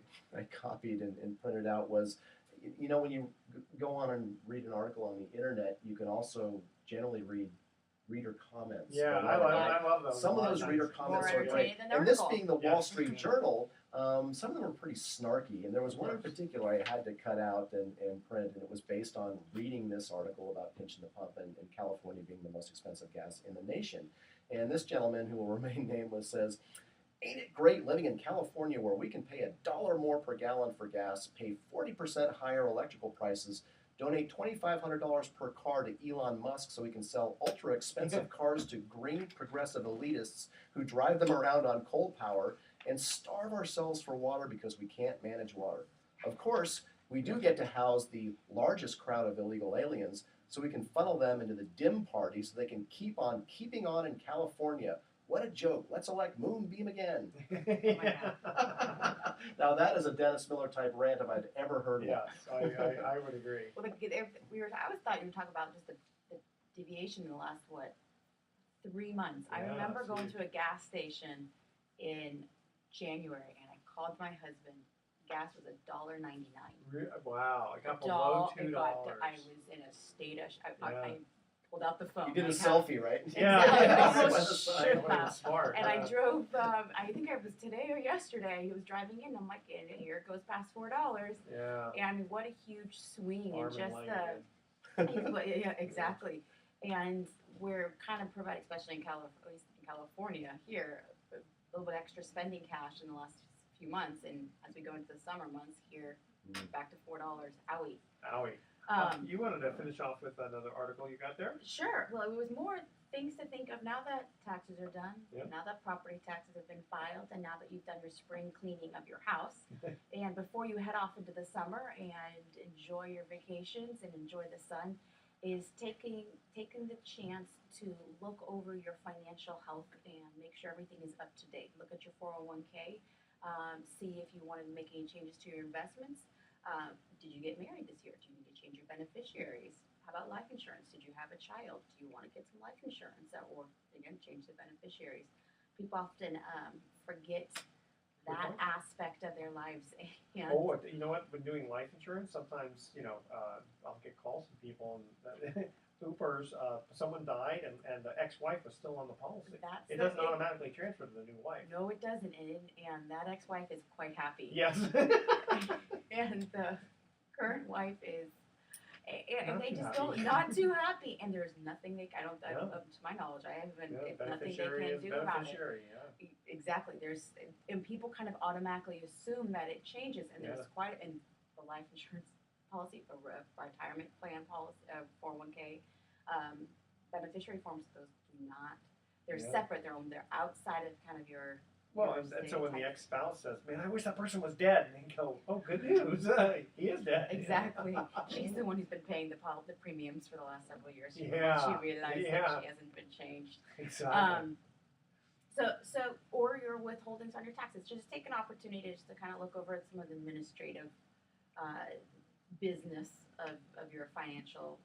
copied and printed out was, you know, when you go on and read an article on the internet, you can also generally read reader comments. Yeah, I love those. Some of those reader comments More are great. entertaining than the And this article. being the Wall Street Journal, some of them are pretty snarky. And there was one in particular I had to cut out and print, and it was based on reading this article about pinching the pump and California being the most expensive gas in the nation. And this gentleman, who will remain nameless, says, "Ain't it great living in California where we can pay $1 more per gallon for gas, pay 40% higher electrical prices, donate $2,500 per car to Elon Musk so he can sell ultra-expensive cars to green progressive elitists who drive them around on coal power, and starve ourselves for water because we can't manage water. Of course, we do get to house the largest crowd of illegal aliens, so we can funnel them into the dim party so they can keep on keeping on in California. What a joke. Let's elect Moonbeam again." Now that is a Dennis Miller type rant if I've ever heard Yes, one. I would agree. Well, I always thought you were talking about just the deviation in the last, 3 months. I Yeah, remember going huge. to a gas station in January, and I called my husband. Gas was $1.99. Wow, it got below $2. I was in a state of, I pulled out the phone. You did a like, selfie, right? Yeah. Exactly. By the side. Should That have. was smart. And I drove, I think it was today or yesterday, he was driving in, I'm like, and here it goes past $4. Yeah. And I mean, what a huge swing, and Arm and just leg again. yeah, exactly. And we're kind of providing, especially in California here, a little bit extra spending cash in the last few months, and as we go into the summer months here, back to $4. Owie. Owie. You wanted to finish off with another article you got there? Sure. Well, it was more things to think of now that taxes are done, Yep. now that property taxes have been filed, and now that you've done your spring cleaning of your house. And before you head off into the summer and enjoy your vacations and enjoy the sun, is taking the chance to look over your financial health and make sure everything is up to date. Look at your 401k, see if you wanted to make any changes to your investments. Did you get married this year? Do you need to change your beneficiaries? How about life insurance? Did you have a child? Do you want to get some life insurance? Or, again, change the beneficiaries? People often forget that aspect of their lives. And Oh, you know what? When doing life insurance, sometimes, I'll get calls from people and Hoopers, someone died and the ex-wife was still on the policy. It doesn't automatically transfer to the new wife. No, it doesn't. And that ex-wife is quite happy. Yes. And the current wife is, and Not they too just happy. not too happy. And there's nothing Yeah. to my knowledge, I haven't, Yeah, if nothing they beneficiary can is do about it. beneficiary, yeah. Exactly. And people kind of automatically assume that it changes, and there's and the life insurance policy, a retirement plan policy, 401k, beneficiary forms, those do not. They're separate. They're outside of kind of your. Well, and so when the ex-spouse says, "Man, I wish that person was dead," and you go, "Oh, good news, he is dead." Exactly. She's the one who's been paying the premiums for the last several years. She realized that she hasn't been changed. Exactly. So, or your withholdings on your taxes. Just take an opportunity just to kind of look over at some of the administrative business of your financial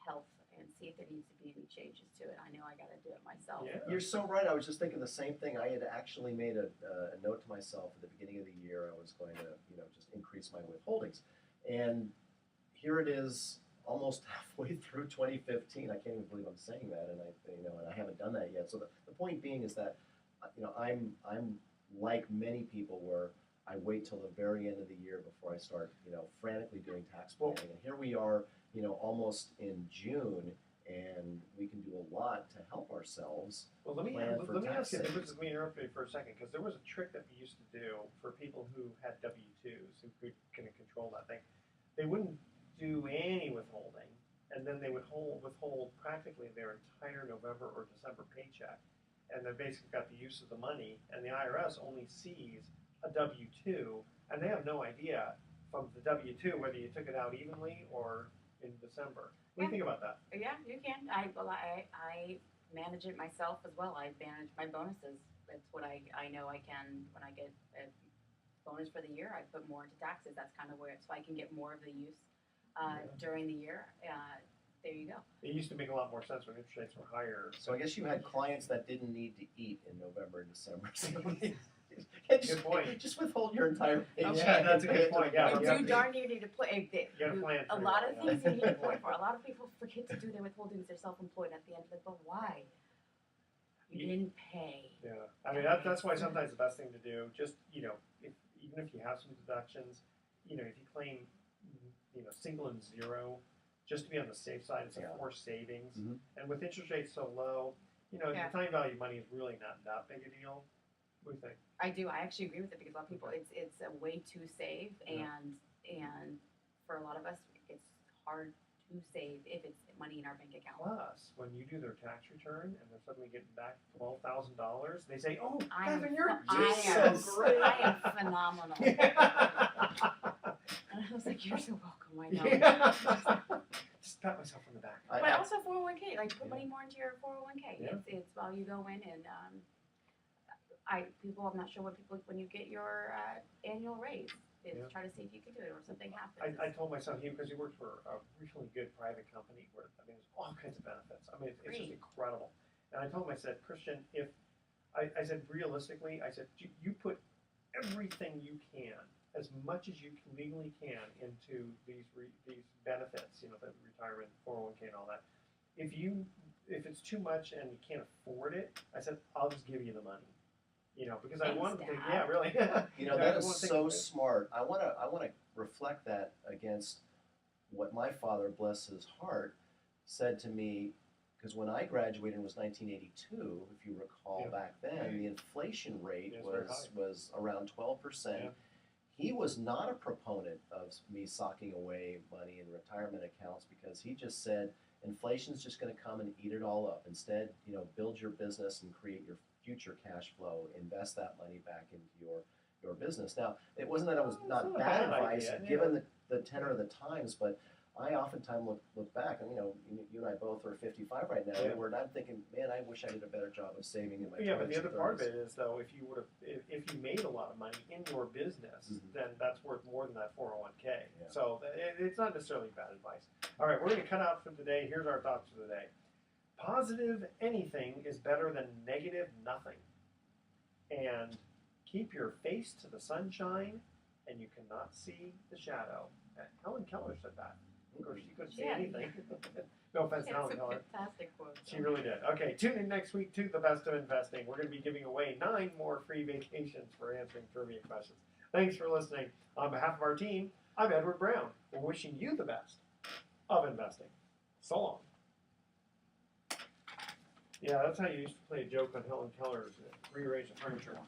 health and see if there needs to be any changes to it. I know I got to do it myself. Yeah. You're so right. I was just thinking the same thing. I had actually made a note to myself at the beginning of the year. I was going to, just increase my withholdings. And here it is, almost halfway through 2015. I can't even believe I'm saying that, and I haven't done that yet. So the point being is that, I'm like many people where I wait till the very end of the year before I start, frantically doing tax planning. And here we are, almost in June, and we can do a lot to help ourselves. Well, let me Plan for tax ask you. savings. Let me interrupt you for a second because there was a trick that we used to do for people who had W-2s who could kind of control that thing. They wouldn't do any withholding, and then they would withhold practically their entire November or December paycheck, and they basically got the use of the money. And the IRS only sees a W-2, and they have no idea from the W-2 whether you took it out evenly or in December. What do you think about that? Yeah, you can. I manage it myself as well. I manage my bonuses. That's what I know I can, when I get a bonus for the year, I put more into taxes. That's kind of where, so I can get more of the use during the year. There you go. It used to make a lot more sense when interest rates were higher. So I guess you had clients that didn't need to eat in November and December. So Good point. Just withhold your entire paycheck. Yeah, that's a good point. Yeah, You you have do to- darn near need to play. You gotta plan A for lot it, of yeah. things you need to plan for. A lot of people forget to do their withholdings. They're self-employed at the end of it. But why? You didn't pay. Yeah, I mean that's why sometimes the best thing to do, just even if you have some deductions, if you claim single and zero, just to be on the safe side, it's a Yeah. forced savings. Mhm. And with interest rates so low, Yeah. the time value of money is really not that big a deal. What do you think? I do. I actually agree with it because a lot of people, it's a way to save, Yeah. and for a lot of us, it's hard to save if it's money in our bank account. Plus, when you do their tax return and they're suddenly getting back $12,000, they say, "Oh, I am Kathryn, you're I so great." am phenomenal. And I was like, you're so welcome. I know. Yeah. Just pat myself on the back. But also 401k, like put Yeah. money more into your 401k. Yeah. It's while you go in and I'm not sure what people, when you get your annual raise, is Yeah. try to see if you can do it or something happens. I told my son, because he works for a really good private company where, there's all kinds of benefits. I mean, it's just Great. incredible. And I told him, I said, Christian, I said, realistically, I said, you put everything you can, as much as you legally can, into these benefits, the retirement, 401k and all that. If it's too much and you can't afford it, I said, I'll just give you the money. Because I Thanks, want to, Dad. yeah, really. that I is wanna take so away. smart. I wanna reflect that against what my father, bless his heart, said to me, because when I graduated, it was 1982. If you recall, Yeah. back then, the inflation rate Yeah, it's very was around 12%. Yeah. He was not a proponent of me socking away money in retirement accounts because he just said inflation's just going to come and eat it all up. Instead, build your business and create your future cash flow. Invest that money back into your business. Now, it wasn't that it was It's not not a bad bad advice idea, given the tenor of the times, but I oftentimes look back, and you and I both are 55 right now, Yeah. and I'm thinking, man, I wish I did a better job of saving in my 20s Yeah, but the other and part of 30s. it is, though, if you made a lot of money in your business, Mhm. then that's worth more than that 401k. Yeah. So it's not necessarily bad advice. All right, we're going to cut out for today. Here's our thoughts for today. Positive anything is better than negative nothing. And keep your face to the sunshine, and you cannot see the shadow. Helen Keller said that. Of course, she couldn't see Yeah. anything. No offense to It's Helen a Keller. fantastic quote. She really did. Okay, tune in next week to The Best of Investing. We're going to be giving away 9 more free vacations for answering trivia questions. Thanks for listening. On behalf of our team, I'm Edward Brown. We're wishing you the best of investing. So long. Yeah, that's how you used to play a joke on Helen Keller's Rearrange the Furniture.